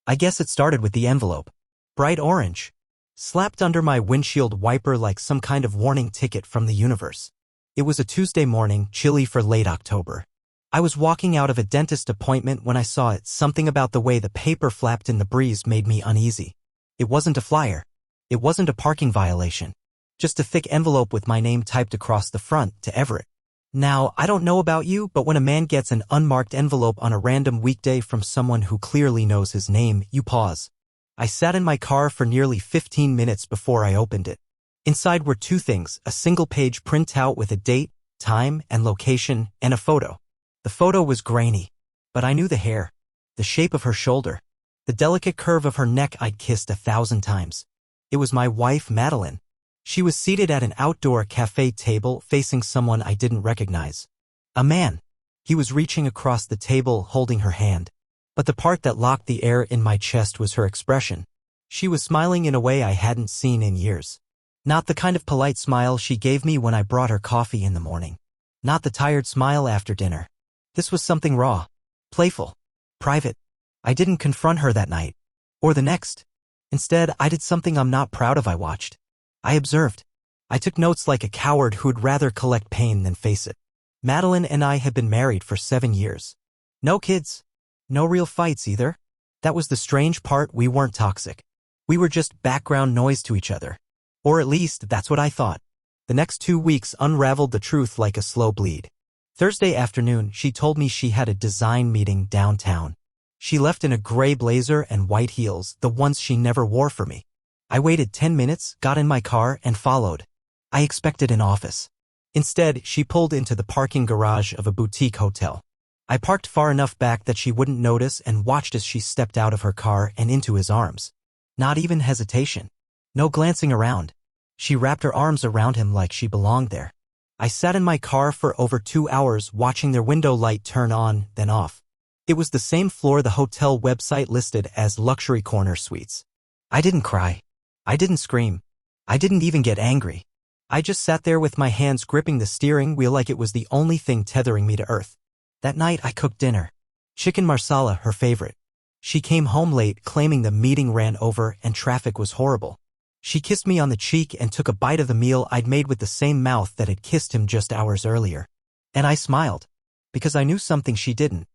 I guess it started with the envelope. Bright orange. Slapped under my windshield wiper like some kind of warning ticket from the universe. It was a Tuesday morning, chilly for late October. I was walking out of a dentist appointment when I saw it. Something about the way the paper flapped in the breeze made me uneasy. It wasn't a flyer. It wasn't a parking violation. Just a thick envelope with my name typed across the front, to Everett. Now, I don't know about you, but when a man gets an unmarked envelope on a random weekday from someone who clearly knows his name, you pause. I sat in my car for nearly 15 minutes before I opened it. Inside were two things: a single-page printout with a date, time, and location, and a photo. The photo was grainy, but I knew the hair, the shape of her shoulder, the delicate curve of her neck I'd kissed 1,000 times. It was my wife, Madeline. She was seated at an outdoor cafe table facing someone I didn't recognize. A man. He was reaching across the table, holding her hand. But the part that locked the air in my chest was her expression. She was smiling in a way I hadn't seen in years. Not the kind of polite smile she gave me when I brought her coffee in the morning. Not the tired smile after dinner. This was something raw, playful, private. I didn't confront her that night. Or the next. Instead, I did something I'm not proud of. I watched. I observed. I took notes like a coward who'd rather collect pain than face it. Madeline and I had been married for 7 years. No kids. No real fights either. That was the strange part. We weren't toxic. We were just background noise to each other. Or at least, that's what I thought. The next 2 weeks unraveled the truth like a slow bleed. Thursday afternoon, she told me she had a design meeting downtown. She left in a gray blazer and white heels, the ones she never wore for me. I waited 10 minutes, got in my car, and followed. I expected an office. Instead, she pulled into the parking garage of a boutique hotel. I parked far enough back that she wouldn't notice and watched as she stepped out of her car and into his arms. Not even hesitation. No glancing around. She wrapped her arms around him like she belonged there. I sat in my car for over 2 hours watching their window light turn on, then off. It was the same floor the hotel website listed as luxury corner suites. I didn't cry. I didn't scream. I didn't even get angry. I just sat there with my hands gripping the steering wheel like it was the only thing tethering me to earth. That night I cooked dinner. Chicken marsala, her favorite. She came home late, claiming the meeting ran over and traffic was horrible. She kissed me on the cheek and took a bite of the meal I'd made with the same mouth that had kissed him just hours earlier. And I smiled. Because I knew something she didn't.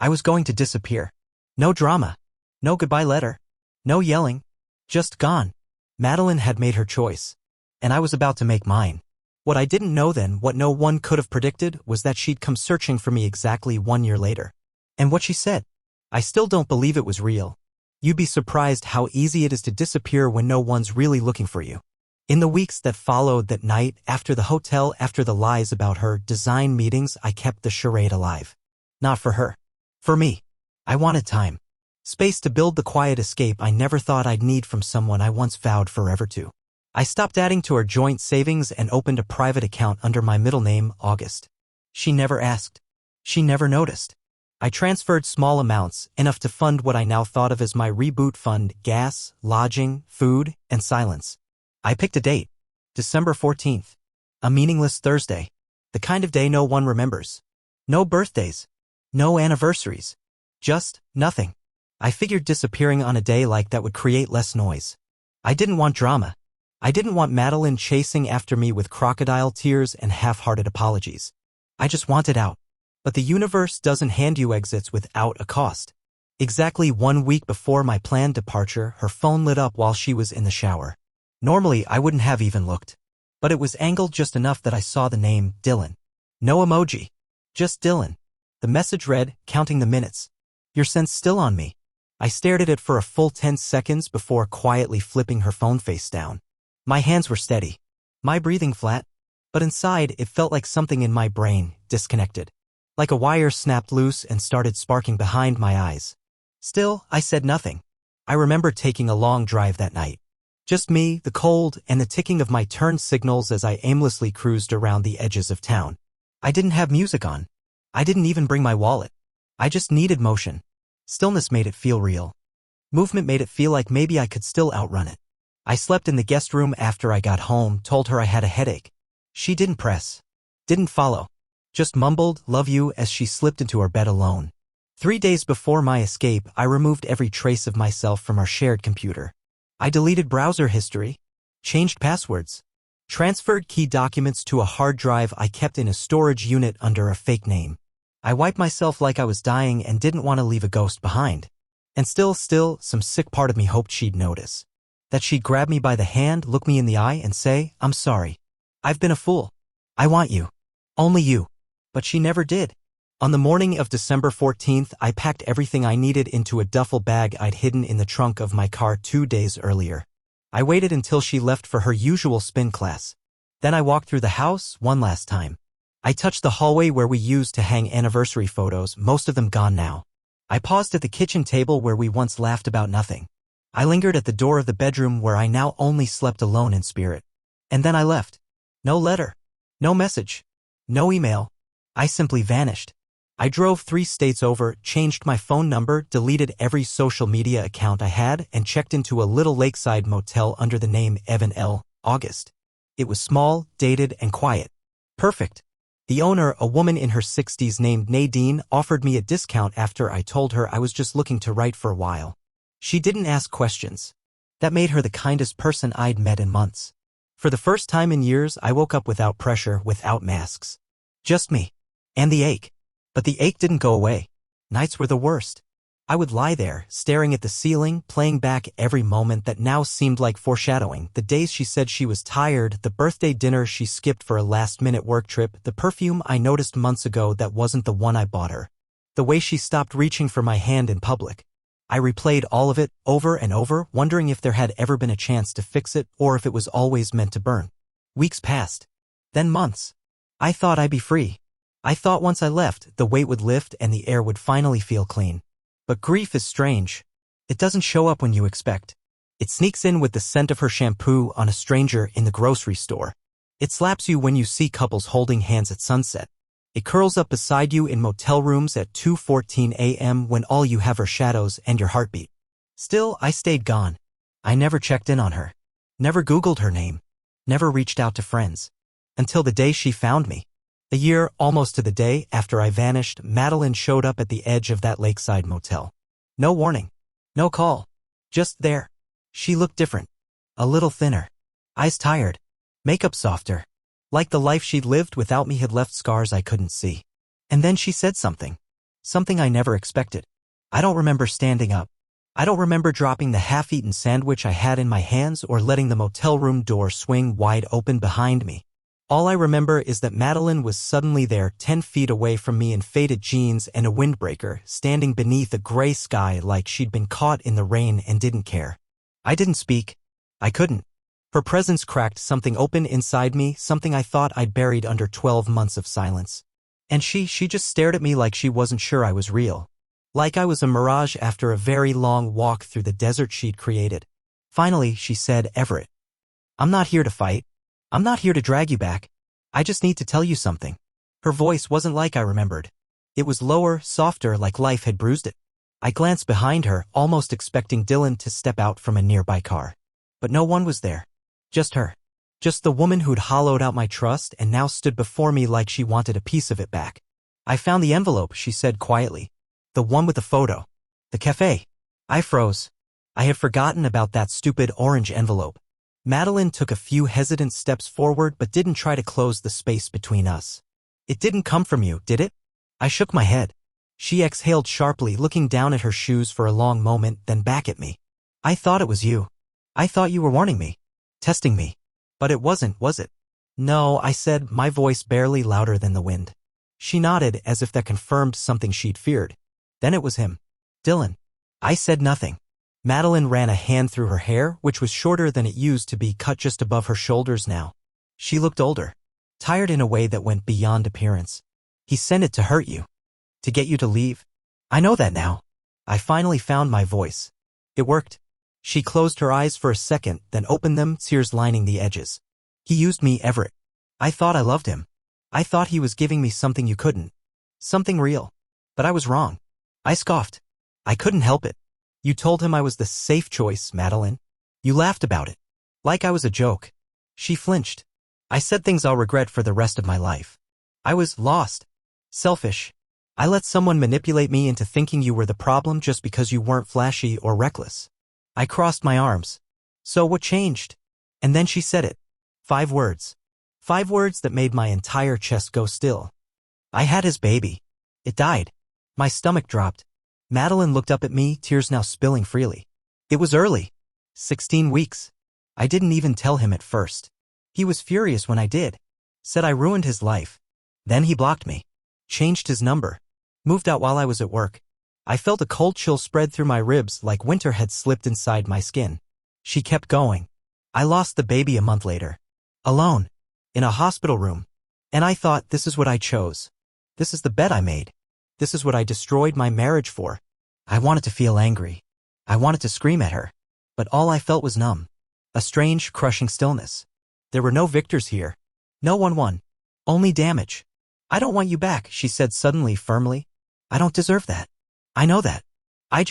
I was going to disappear. No drama. No goodbye letter. No yelling. Just gone. Madeline had made her choice. And I was about to make mine. What I didn't know then, what no one could have predicted, was that she'd come searching for me exactly 1 year later. And what she said. I still don't believe it was real. You'd be surprised how easy it is to disappear when no one's really looking for you. In the weeks that followed that night, after the hotel, after the lies about her design meetings, I kept the charade alive. Not for her. For me. I wanted time. Space to build the quiet escape I never thought I'd need from someone I once vowed forever to. I stopped adding to our joint savings and opened a private account under my middle name, August. She never asked. She never noticed. I transferred small amounts, enough to fund what I now thought of as my reboot fund: gas, lodging, food, and silence. I picked a date. December 14th. A meaningless Thursday. The kind of day no one remembers. No birthdays. No anniversaries. Just nothing. I figured disappearing on a day like that would create less noise. I didn't want drama. I didn't want Madeline chasing after me with crocodile tears and half-hearted apologies. I just wanted out. But the universe doesn't hand you exits without a cost. Exactly 1 week before my planned departure, her phone lit up while she was in the shower. Normally, I wouldn't have even looked. But it was angled just enough that I saw the name, Dylan. No emoji. Just Dylan. The message read, counting the minutes. Your scent's still on me. I stared at it for a full 10 seconds before quietly flipping her phone face down. My hands were steady. My breathing flat. But inside, it felt like something in my brain disconnected. Like a wire snapped loose and started sparking behind my eyes. Still, I said nothing. I remember taking a long drive that night. Just me, the cold, and the ticking of my turn signals as I aimlessly cruised around the edges of town. I didn't have music on. I didn't even bring my wallet. I just needed motion. Stillness made it feel real. Movement made it feel like maybe I could still outrun it. I slept in the guest room after I got home, told her I had a headache. She didn't press. Didn't follow. Just mumbled, "Love you," as she slipped into her bed alone. 3 days before my escape, I removed every trace of myself from our shared computer. I deleted browser history, changed passwords, transferred key documents to a hard drive I kept in a storage unit under a fake name. I wiped myself like I was dying and didn't want to leave a ghost behind. And still, some sick part of me hoped she'd notice. That she'd grab me by the hand, look me in the eye, and say, "I'm sorry. I've been a fool. I want you. Only you." But she never did. On the morning of December 14th, I packed everything I needed into a duffel bag I'd hidden in the trunk of my car 2 days earlier. I waited until she left for her usual spin class. Then I walked through the house one last time. I touched the hallway where we used to hang anniversary photos, most of them gone now. I paused at the kitchen table where we once laughed about nothing. I lingered at the door of the bedroom where I now only slept alone in spirit. And then I left. No letter. No message. No email. I simply vanished. I drove 3 states over, changed my phone number, deleted every social media account I had, and checked into a little lakeside motel under the name Evan L. August. It was small, dated, and quiet. Perfect. The owner, a woman in her 60s named Nadine, offered me a discount after I told her I was just looking to write for a while. She didn't ask questions. That made her the kindest person I'd met in months. For the first time in years, I woke up without pressure, without masks. Just me. And the ache. But the ache didn't go away. Nights were the worst. I would lie there, staring at the ceiling, playing back every moment that now seemed like foreshadowing. The days she said she was tired, the birthday dinner she skipped for a last-minute work trip, the perfume I noticed months ago that wasn't the one I bought her. The way she stopped reaching for my hand in public. I replayed all of it, over and over, wondering if there had ever been a chance to fix it or if it was always meant to burn. Weeks passed. Then months. I thought I'd be free. I thought once I left, the weight would lift and the air would finally feel clean. But grief is strange. It doesn't show up when you expect. It sneaks in with the scent of her shampoo on a stranger in the grocery store. It slaps you when you see couples holding hands at sunset. It curls up beside you in motel rooms at 2:14 a.m. when all you have are shadows and your heartbeat. Still, I stayed gone. I never checked in on her. Never Googled her name. Never reached out to friends. Until the day she found me. A year, almost to the day, after I vanished, Madeline showed up at the edge of that lakeside motel. No warning. No call. Just there. She looked different. A little thinner. Eyes tired. Makeup softer. Like the life she'd lived without me had left scars I couldn't see. And then she said something. Something I never expected. I don't remember standing up. I don't remember dropping the half-eaten sandwich I had in my hands or letting the motel room door swing wide open behind me. All I remember is that Madeline was suddenly there 10 feet away from me in faded jeans and a windbreaker, standing beneath a gray sky like she'd been caught in the rain and didn't care. I didn't speak. I couldn't. Her presence cracked something open inside me, something I thought I'd buried under 12 months of silence. And she just stared at me like she wasn't sure I was real. Like I was a mirage after a very long walk through the desert she'd created. Finally, she said, "Everett, I'm not here to fight. I'm not here to drag you back. I just need to tell you something." Her voice wasn't like I remembered. It was lower, softer, like life had bruised it. I glanced behind her, almost expecting Dylan to step out from a nearby car. But no one was there. Just her. Just the woman who'd hollowed out my trust and now stood before me like she wanted a piece of it back. "I found the envelope," she said quietly. "The one with the photo. The cafe." I froze. I had forgotten about that stupid orange envelope. Madeline took a few hesitant steps forward but didn't try to close the space between us. "It didn't come from you, did it?" I shook my head. She exhaled sharply, looking down at her shoes for a long moment, then back at me. "I thought it was you. I thought you were warning me. Testing me. But it wasn't, was it?" "No," I said, my voice barely louder than the wind. She nodded as if that confirmed something she'd feared. "Then it was him. Dylan." I said nothing. Madeline ran a hand through her hair, which was shorter than it used to be, cut just above her shoulders now. She looked older. Tired in a way that went beyond appearance. "He sent it to hurt you. To get you to leave. I know that now." I finally found my voice. "It worked." She closed her eyes for a second, then opened them, tears lining the edges. "He used me, Everett. I thought I loved him. I thought he was giving me something you couldn't. Something real. But I was wrong." I scoffed. "I couldn't help it. You told him I was the safe choice, Madeline. You laughed about it. Like I was a joke." She flinched. "I said things I'll regret for the rest of my life. I was lost. Selfish. I let someone manipulate me into thinking you were the problem just because you weren't flashy or reckless. I crossed my arms. So what changed? And then she said it. 5 words. 5 words that made my entire chest go still. I had his baby. It died. My stomach dropped. Madeline looked up at me, tears now spilling freely. It was early. 16 weeks. I didn't even tell him at first. He was furious when I did. Said I ruined his life. Then he blocked me. Changed his number. Moved out while I was at work. I felt a cold chill spread through my ribs like winter had slipped inside my skin. She kept going. I lost the baby a month later. Alone. In a hospital room. And I thought, this is what I chose. This is the bet I made. This is what I destroyed my marriage for. I wanted to feel angry. I wanted to scream at her. But all I felt was numb. A strange, crushing stillness. There were no victors here. No one won. Only damage. I don't want you back, she said suddenly, firmly. I don't deserve that. I know that. I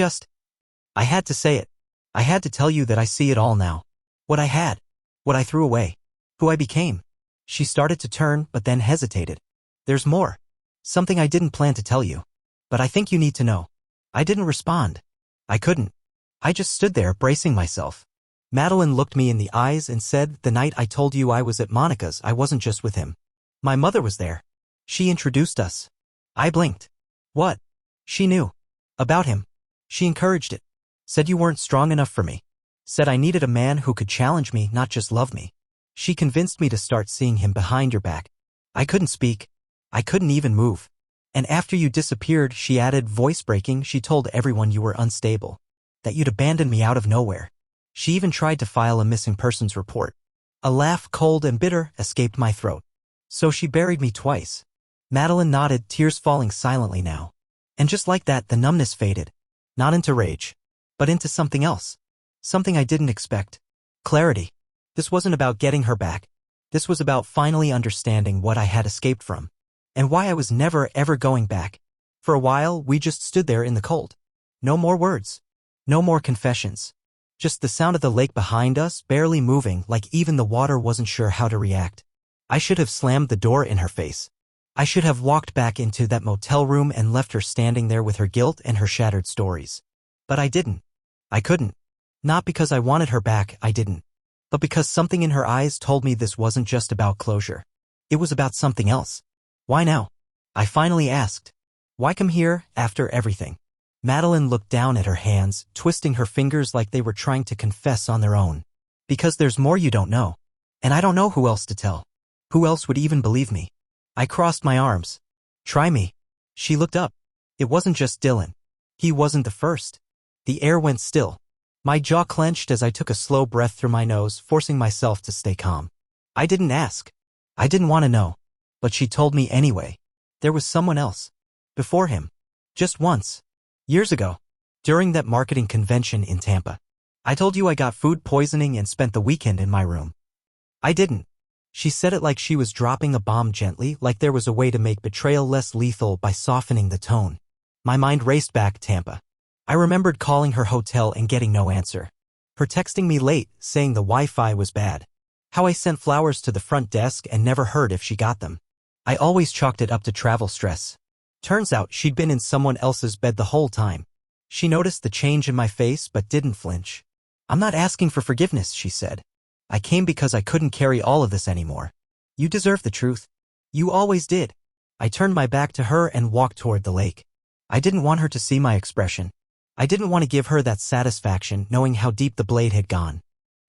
had to say it. I had to tell you that I see it all now. What I had. What I threw away. Who I became. She started to turn, but then hesitated. There's more. Something I didn't plan to tell you. But I think you need to know. I didn't respond. I couldn't. I just stood there, bracing myself. Madeline looked me in the eyes and said, the night I told you I was at Monica's, I wasn't just with him. My mother was there. She introduced us. I blinked. What? She knew. About him. She encouraged it. Said you weren't strong enough for me. Said I needed a man who could challenge me, not just love me. She convinced me to start seeing him behind your back. I couldn't speak. I couldn't even move. And after you disappeared, she added, voice breaking, she told everyone you were unstable. That you'd abandoned me out of nowhere. She even tried to file a missing persons report. A laugh, cold and bitter, escaped my throat. So she buried me twice. Madeline nodded, tears falling silently now. And just like that, the numbness faded. Not into rage. But into something else. Something I didn't expect. Clarity. This wasn't about getting her back. This was about finally understanding what I had escaped from. And why I was never ever going back. For a while, we just stood there in the cold. No more words. No more confessions. Just the sound of the lake behind us, barely moving, like even the water wasn't sure how to react. I should have slammed the door in her face. I should have walked back into that motel room and left her standing there with her guilt and her shattered stories. But I didn't. I couldn't. Not because I wanted her back, I didn't. But because something in her eyes told me this wasn't just about closure. It was about something else. Why now? I finally asked. Why come here, after everything? Madeline looked down at her hands, twisting her fingers like they were trying to confess on their own. Because there's more you don't know. And I don't know who else to tell. Who else would even believe me? I crossed my arms. Try me. She looked up. It wasn't just Dylan. He wasn't the first. The air went still. My jaw clenched as I took a slow breath through my nose, forcing myself to stay calm. I didn't ask. I didn't want to know. But she told me anyway. There was someone else. Before him. Just once. Years ago. During that marketing convention in Tampa. I told you I got food poisoning and spent the weekend in my room. I didn't. She said it like she was dropping a bomb gently, like there was a way to make betrayal less lethal by softening the tone. My mind raced back to Tampa. I remembered calling her hotel and getting no answer. Her texting me late, saying the Wi-Fi was bad. How I sent flowers to the front desk and never heard if she got them. I always chalked it up to travel stress. Turns out she'd been in someone else's bed the whole time. She noticed the change in my face but didn't flinch. I'm not asking for forgiveness, she said. I came because I couldn't carry all of this anymore. You deserve the truth. You always did. I turned my back to her and walked toward the lake. I didn't want her to see my expression. I didn't want to give her that satisfaction knowing how deep the blade had gone.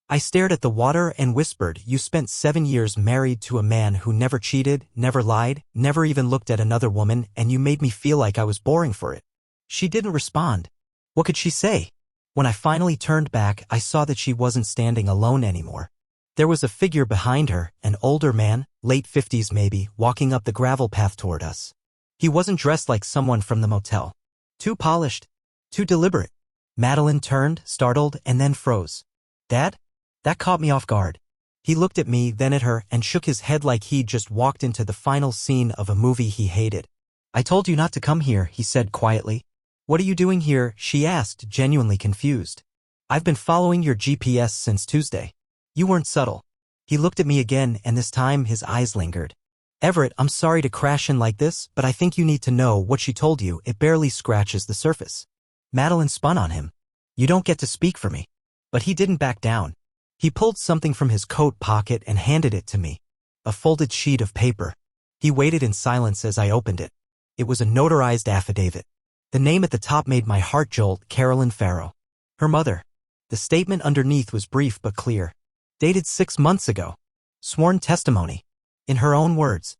I stared at the water and whispered, you spent 7 years married to a man who never cheated, never lied, never even looked at another woman, and you made me feel like I was boring for it. She didn't respond. What could she say? When I finally turned back, I saw that she wasn't standing alone anymore. There was a figure behind her, an older man, late 50s maybe, walking up the gravel path toward us. He wasn't dressed like someone from the motel. Too polished. Too deliberate. Madeline turned, startled, and then froze. Dad? That caught me off guard. He looked at me, then at her, and shook his head like he'd just walked into the final scene of a movie he hated. I told you not to come here, he said quietly. What are you doing here? She asked, genuinely confused. I've been following your GPS since Tuesday. You weren't subtle. He looked at me again, and this time his eyes lingered. Everett, I'm sorry to crash in like this, but I think you need to know what she told you. It barely scratches the surface. Madeline spun on him. You don't get to speak for me. But he didn't back down. He pulled something from his coat pocket and handed it to me. A folded sheet of paper. He waited in silence as I opened it. It was a notarized affidavit. The name at the top made my heart jolt, Carolyn Farrow. Her mother. The statement underneath was brief but clear. Dated 6 months ago. Sworn testimony. In her own words.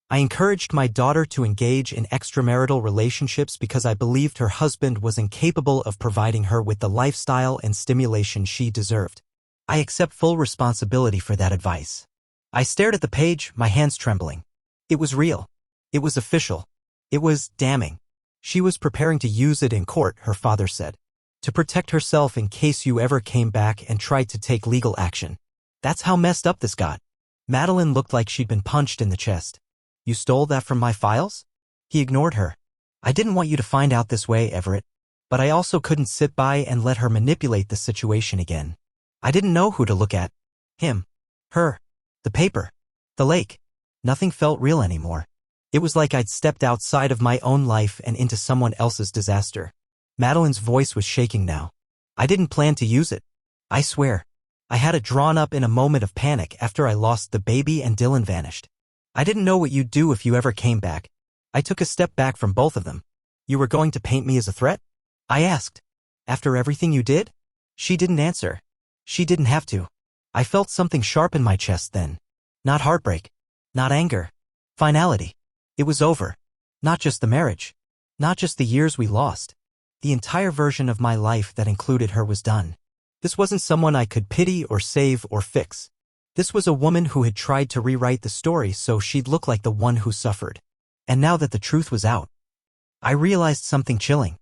I encouraged my daughter to engage in extramarital relationships because I believed her husband was incapable of providing her with the lifestyle and stimulation she deserved. I accept full responsibility for that advice. I stared at the page, my hands trembling. It was real. It was official. It was damning. She was preparing to use it in court, her father said. To protect herself in case you ever came back and tried to take legal action. That's how messed up this got. Madeline looked like she'd been punched in the chest. You stole that from my files? He ignored her. I didn't want you to find out this way, Everett. But I also couldn't sit by and let her manipulate the situation again. I didn't know who to look at. Him. Her. The paper. The lake. Nothing felt real anymore. It was like I'd stepped outside of my own life and into someone else's disaster. Madeline's voice was shaking now. I didn't plan to use it. I swear. I had it drawn up in a moment of panic after I lost the baby and Dylan vanished. I didn't know what you'd do if you ever came back. I took a step back from both of them. You were going to paint me as a threat? I asked. After everything you did? She didn't answer. She didn't have to. I felt something sharp in my chest then. Not heartbreak. Not anger. Finality. It was over. Not just the marriage. Not just the years we lost. The entire version of my life that included her was done. This wasn't someone I could pity or save or fix. This was a woman who had tried to rewrite the story so she'd look like the one who suffered. And now that the truth was out, I realized something chilling.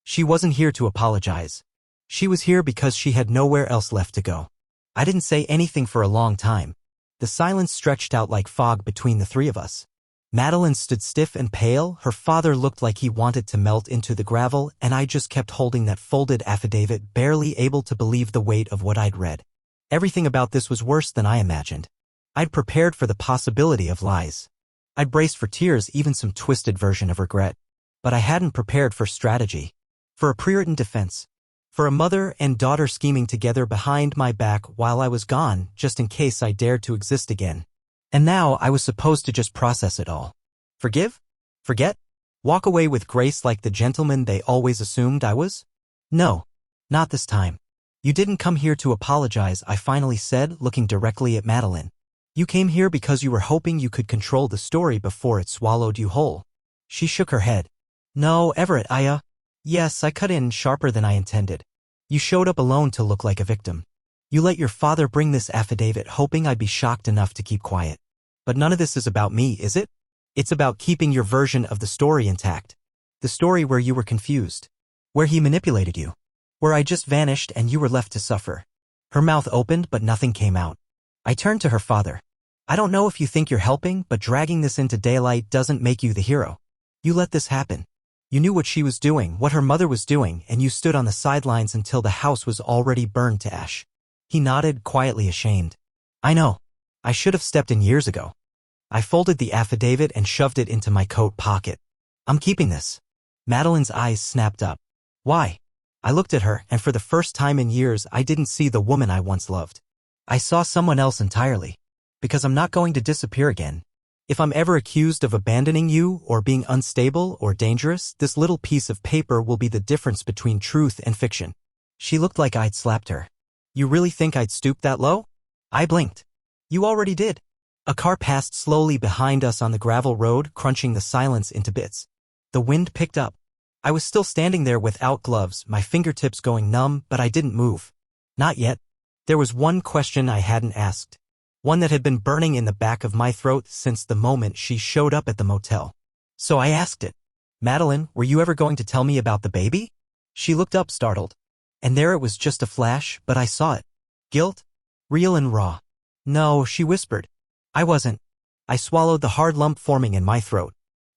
She wasn't here to apologize. She was here because she had nowhere else left to go. I didn't say anything for a long time. The silence stretched out like fog between the three of us. Madeline stood stiff and pale, her father looked like he wanted to melt into the gravel, and I just kept holding that folded affidavit, barely able to believe the weight of what I'd read. Everything about this was worse than I imagined. I'd prepared for the possibility of lies. I'd braced for tears, even some twisted version of regret. But I hadn't prepared for strategy. For a prewritten defense. For a mother and daughter scheming together behind my back while I was gone, just in case I dared to exist again. And now I was supposed to just process it all. Forgive? Forget? Walk away with grace like the gentleman they always assumed I was? No. Not this time. You didn't come here to apologize, I finally said, looking directly at Madeline. You came here because you were hoping you could control the story before it swallowed you whole. She shook her head. No, Everett, yes, I cut in sharper than I intended. You showed up alone to look like a victim. You let your father bring this affidavit hoping I'd be shocked enough to keep quiet. But none of this is about me, is it? It's about keeping your version of the story intact. The story where you were confused. Where he manipulated you. Where I just vanished and you were left to suffer. Her mouth opened but nothing came out. I turned to her father. I don't know if you think you're helping, but dragging this into daylight doesn't make you the hero. You let this happen. You knew what she was doing, what her mother was doing, and you stood on the sidelines until the house was already burned to ash. He nodded, quietly ashamed. I know. I should have stepped in years ago. I folded the affidavit and shoved it into my coat pocket. I'm keeping this. Madeline's eyes snapped up. Why? I looked at her, and for the first time in years I didn't see the woman I once loved. I saw someone else entirely. Because I'm not going to disappear again. If I'm ever accused of abandoning you, or being unstable or dangerous, this little piece of paper will be the difference between truth and fiction. She looked like I'd slapped her. You really think I'd stoop that low? I blinked. You already did. A car passed slowly behind us on the gravel road, crunching the silence into bits. The wind picked up. I was still standing there without gloves, my fingertips going numb, but I didn't move. Not yet. There was one question I hadn't asked. One that had been burning in the back of my throat since the moment she showed up at the motel. So I asked it. Madeline, were you ever going to tell me about the baby? She looked up, startled. And there it was, just a flash, but I saw it. Guilt? Real and raw. No, she whispered. I wasn't. I swallowed the hard lump forming in my throat.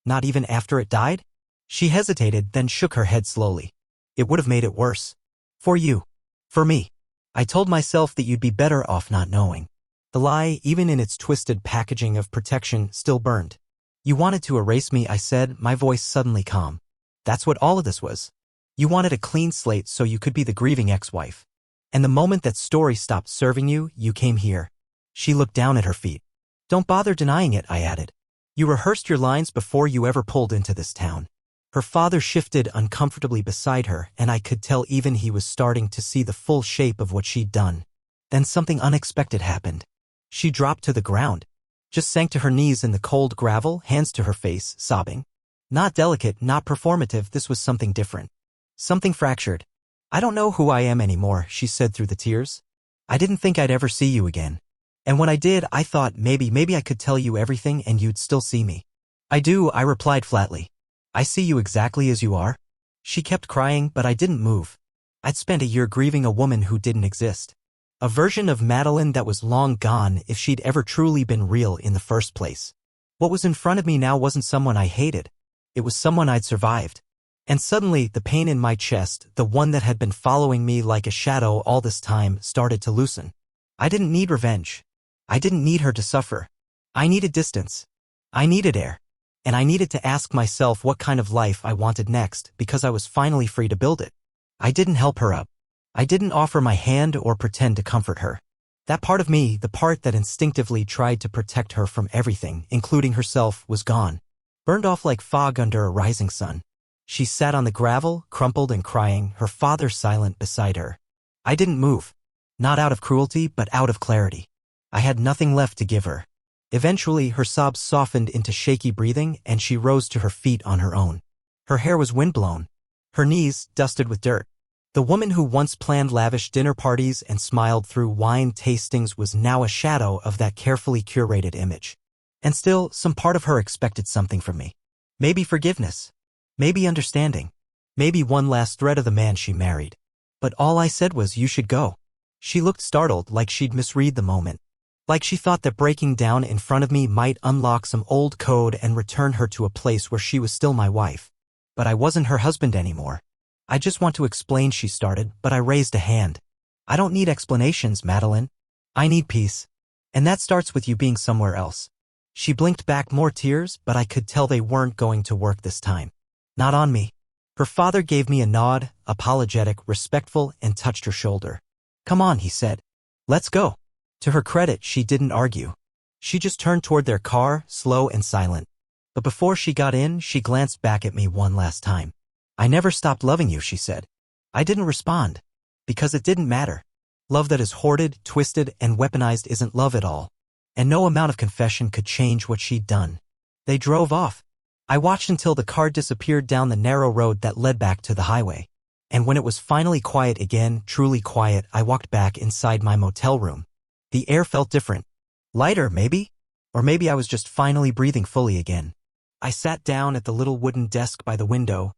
Not even after it died? She hesitated, then shook her head slowly. It would have made it worse. For you. For me. I told myself that you'd be better off not knowing. The lie, even in its twisted packaging of protection, still burned. You wanted to erase me, I said, my voice suddenly calm. That's what all of this was. You wanted a clean slate so you could be the grieving ex-wife. And the moment that story stopped serving you, you came here. She looked down at her feet. Don't bother denying it, I added. You rehearsed your lines before you ever pulled into this town. Her father shifted uncomfortably beside her, and I could tell even he was starting to see the full shape of what she'd done. Then something unexpected happened. She dropped to the ground. Just sank to her knees in the cold gravel, hands to her face, sobbing. Not delicate, not performative, this was something different. Something fractured. I don't know who I am anymore, she said through the tears. I didn't think I'd ever see you again. And when I did, I thought maybe I could tell you everything and you'd still see me. I do, I replied flatly. I see you exactly as you are. She kept crying, but I didn't move. I'd spent a year grieving a woman who didn't exist. A version of Madeline that was long gone if she'd ever truly been real in the first place. What was in front of me now wasn't someone I hated. It was someone I'd survived. And suddenly, the pain in my chest, the one that had been following me like a shadow all this time, started to loosen. I didn't need revenge. I didn't need her to suffer. I needed distance. I needed air. And I needed to ask myself what kind of life I wanted next because I was finally free to build it. I didn't help her up. I didn't offer my hand or pretend to comfort her. That part of me, the part that instinctively tried to protect her from everything, including herself, was gone. Burned off like fog under a rising sun. She sat on the gravel, crumpled and crying, her father silent beside her. I didn't move. Not out of cruelty, but out of clarity. I had nothing left to give her. Eventually, her sobs softened into shaky breathing, and she rose to her feet on her own. Her hair was windblown. Her knees dusted with dirt. The woman who once planned lavish dinner parties and smiled through wine tastings was now a shadow of that carefully curated image. And still, some part of her expected something from me. Maybe forgiveness. Maybe understanding. Maybe one last thread of the man she married. But all I said was, you should go. She looked startled, like she'd misread the moment. Like she thought that breaking down in front of me might unlock some old code and return her to a place where she was still my wife. But I wasn't her husband anymore. I just want to explain, she started, but I raised a hand. I don't need explanations, Madeline. I need peace. And that starts with you being somewhere else. She blinked back, more tears, but I could tell they weren't going to work this time. Not on me. Her father gave me a nod, apologetic, respectful, and touched her shoulder. Come on, he said. Let's go. To her credit, she didn't argue. She just turned toward their car, slow and silent. But before she got in, she glanced back at me one last time. I never stopped loving you, she said. I didn't respond. Because it didn't matter. Love that is hoarded, twisted, and weaponized isn't love at all. And no amount of confession could change what she'd done. They drove off. I watched until the car disappeared down the narrow road that led back to the highway. And when it was finally quiet again, truly quiet, I walked back inside my motel room. The air felt different. Lighter, maybe? Or maybe I was just finally breathing fully again. I sat down at the little wooden desk by the window,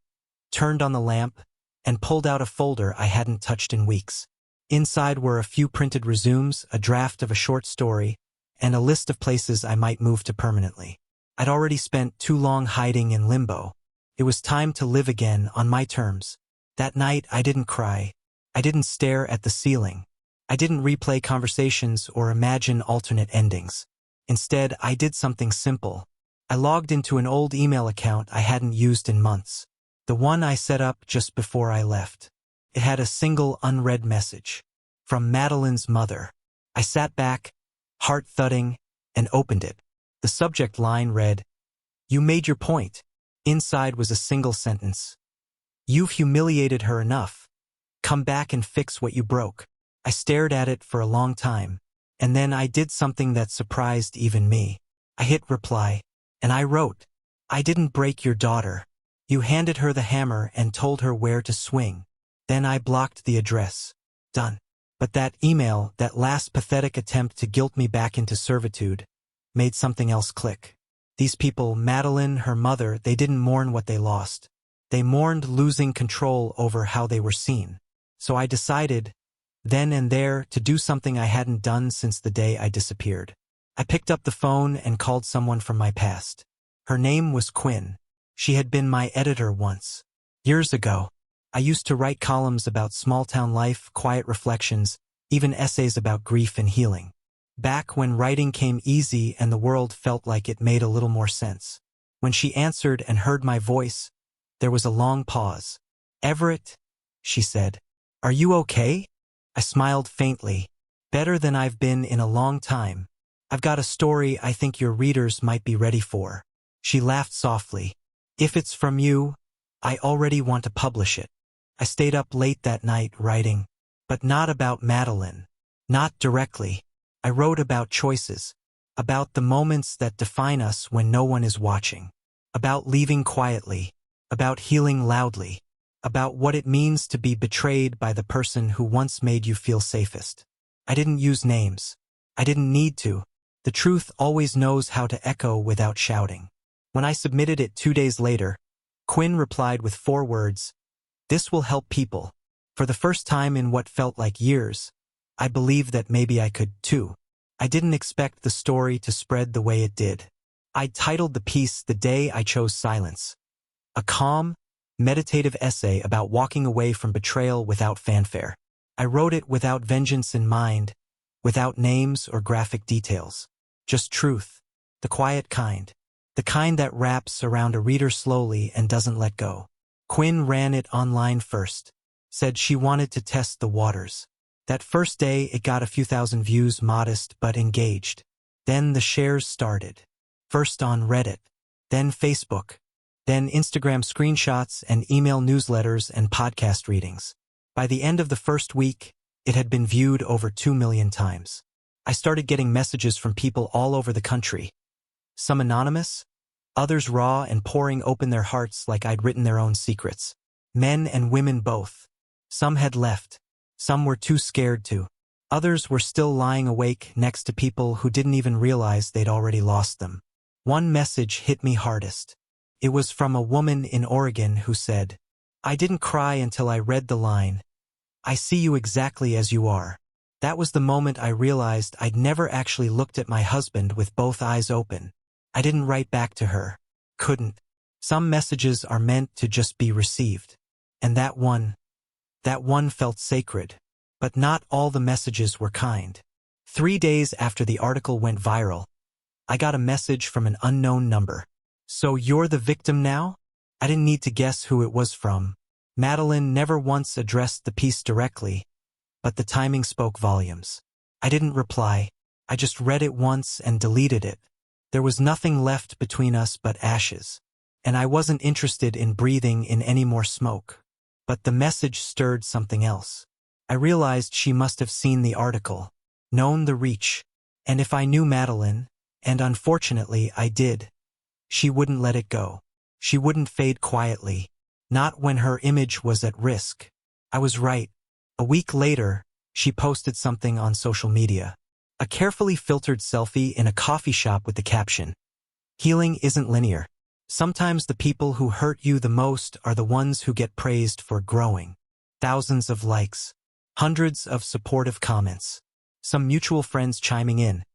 turned on the lamp, and pulled out a folder I hadn't touched in weeks. Inside were a few printed resumes, a draft of a short story, and a list of places I might move to permanently. I'd already spent too long hiding in limbo. It was time to live again on my terms. That night, I didn't cry. I didn't stare at the ceiling. I didn't replay conversations or imagine alternate endings. Instead, I did something simple. I logged into an old email account I hadn't used in months. The one I set up just before I left. It had a single unread message. From Madeline's mother. I sat back, heart thudding, and opened it. The subject line read, "You made your point." Inside was a single sentence. "You've humiliated her enough. Come back and fix what you broke." I stared at it for a long time, and then I did something that surprised even me. I hit reply, and I wrote, "I didn't break your daughter. You handed her the hammer and told her where to swing." Then I blocked the address. Done. But that email, that last pathetic attempt to guilt me back into servitude, made something else click. These people, Madeline, her mother, they didn't mourn what they lost. They mourned losing control over how they were seen. So I decided, then and there, to do something I hadn't done since the day I disappeared. I picked up the phone and called someone from my past. Her name was Quinn. She had been my editor once. Years ago, I used to write columns about small-town life, quiet reflections, even essays about grief and healing. back when writing came easy and the world felt like it made a little more sense. When she answered and heard my voice, there was a long pause. "Everett," she said, "are you okay?" I smiled faintly. "Better than I've been in a long time. I've got a story I think your readers might be ready for." She laughed softly. "If it's from you, I already want to publish it." I stayed up late that night writing, but not about Madeline. Not directly. I wrote about choices, about the moments that define us when no one is watching, about leaving quietly, about healing loudly, about what it means to be betrayed by the person who once made you feel safest. I didn't use names. I didn't need to. The truth always knows how to echo without shouting. When I submitted it 2 days later, Quinn replied with 4 words, "This will help people." For the first time in what felt like years, I believed that maybe I could, too. I didn't expect the story to spread the way it did. I titled the piece The Day I Chose Silence. A calm, meditative essay about walking away from betrayal without fanfare. I wrote it without vengeance in mind, without names or graphic details. Just truth. The quiet kind. The kind that wraps around a reader slowly and doesn't let go. Quinn ran it online first. Said she wanted to test the waters. That first day it got a few thousand views, modest but engaged. Then the shares started. First on Reddit, then Facebook, then Instagram screenshots and email newsletters and podcast readings. By the end of the first week, it had been viewed over 2 million times. I started getting messages from people all over the country. Some anonymous, others raw and pouring open their hearts like I'd written their own secrets. Men and women both. Some had left. Some were too scared to. Others were still lying awake next to people who didn't even realize they'd already lost them. One message hit me hardest. It was from a woman in Oregon who said, "I didn't cry until I read the line, 'I see you exactly as you are.'" That was the moment I realized I'd never actually looked at my husband with both eyes open. I didn't write back to her. Couldn't. Some messages are meant to just be received. And that one felt sacred. But not all the messages were kind. 3 days after the article went viral, I got a message from an unknown number. "So you're the victim now?" I didn't need to guess who it was from. Madeline never once addressed the piece directly, but the timing spoke volumes. I didn't reply. I just read it once and deleted it. There was nothing left between us but ashes. And I wasn't interested in breathing in any more smoke. But the message stirred something else. I realized she must have seen the article, known the reach. And if I knew Madeline, and unfortunately I did, she wouldn't let it go. She wouldn't fade quietly. Not when her image was at risk. I was right. A week later, she posted something on social media. A carefully filtered selfie in a coffee shop with the caption, "Healing isn't linear. Sometimes the people who hurt you the most are the ones who get praised for growing." Thousands of likes. Hundreds of supportive comments. Some mutual friends chiming in,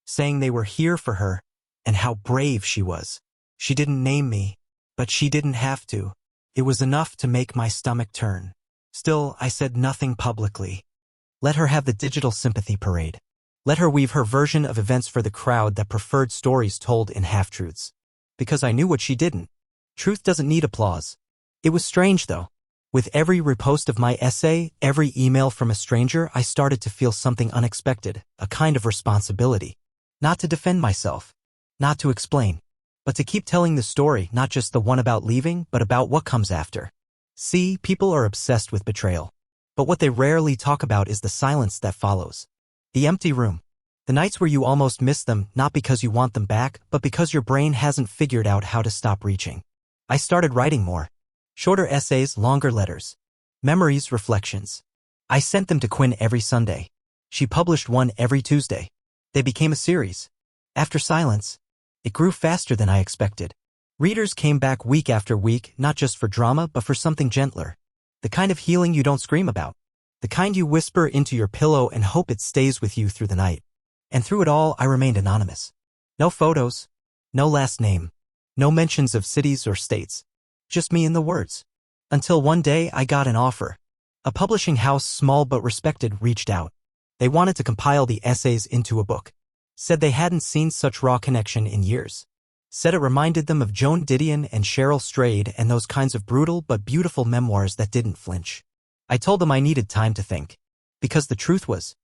saying they were here for her and how brave she was. She didn't name me, but she didn't have to. It was enough to make my stomach turn. Still, I said nothing publicly. Let her have the digital sympathy parade. Let her weave her version of events for the crowd that preferred stories told in half-truths. Because I knew what she didn't. Truth doesn't need applause. It was strange, though. With every repost of my essay, every email from a stranger, I started to feel something unexpected, a kind of responsibility. Not to defend myself, not to explain, but to keep telling the story, not just the one about leaving, but about what comes after. See, people are obsessed with betrayal. But what they rarely talk about is the silence that follows. The empty room. The nights where you almost miss them, not because you want them back, but because your brain hasn't figured out how to stop reaching. I started writing more. Shorter essays, longer letters. Memories, reflections. I sent them to Quinn every Sunday. She published one every Tuesday. They became a series. After silence, it grew faster than I expected. Readers came back week after week, not just for drama, but for something gentler. The kind of healing you don't scream about. The kind you whisper into your pillow and hope it stays with you through the night. And through it all, I remained anonymous. No photos, no last name, no mentions of cities or states. Just me and the words. Until one day I got an offer. A publishing house, small but respected, reached out. They wanted to compile the essays into a book. Said they hadn't seen such raw connection in years. Said it reminded them of Joan Didion and Cheryl Strayed and those kinds of brutal but beautiful memoirs that didn't flinch. I told them I needed time to think. Because the truth was,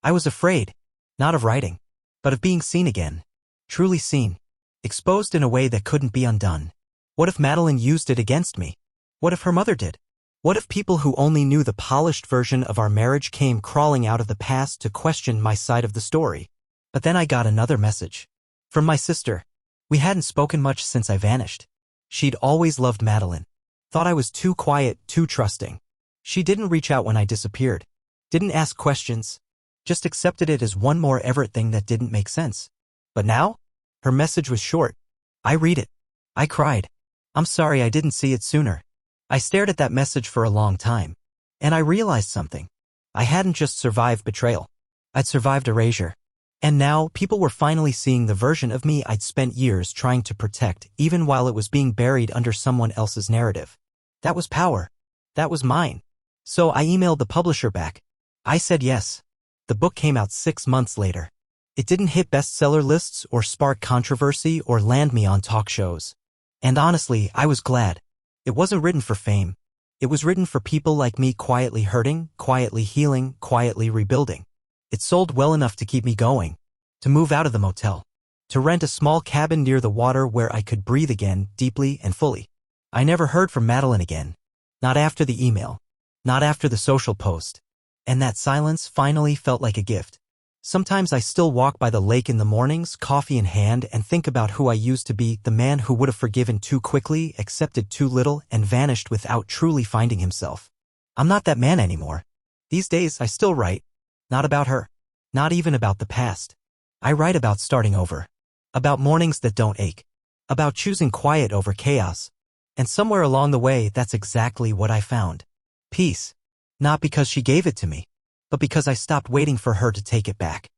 I was afraid, not of writing, but of being seen again. Truly seen. Exposed in a way that couldn't be undone. What if Madeline used it against me? What if her mother did? What if people who only knew the polished version of our marriage came crawling out of the past to question my side of the story? But then I got another message. From my sister. We hadn't spoken much since I vanished. She'd always loved Madeline. Thought I was too quiet, too trusting. She didn't reach out when I disappeared. Didn't ask questions. Just accepted it as one more Everett thing that didn't make sense. But now? Her message was short. I read it. I cried. I'm sorry I didn't see it sooner. I stared at that message for a long time. And I realized something. I hadn't just survived betrayal. I'd survived erasure. And now, people were finally seeing the version of me I'd spent years trying to protect, even while it was being buried under someone else's narrative. That was power. That was mine. So I emailed the publisher back. I said yes. The book came out 6 months later. It didn't hit bestseller lists or spark controversy or land me on talk shows. And honestly, I was glad. It wasn't written for fame. It was written for people like me quietly hurting, quietly healing, quietly rebuilding. It sold well enough to keep me going. To move out of the motel. To rent a small cabin near the water where I could breathe again, deeply and fully. I never heard from Madeline again. Not after the email. Not after the social post. And that silence finally felt like a gift. Sometimes I still walk by the lake in the mornings, coffee in hand, and think about who I used to be, the man who would have forgiven too quickly, accepted too little, and vanished without truly finding himself. I'm not that man anymore. These days, I still write. Not about her. Not even about the past. I write about starting over. About mornings that don't ache. About choosing quiet over chaos. And somewhere along the way, that's exactly what I found. Peace. Not because she gave it to me, but because I stopped waiting for her to take it back.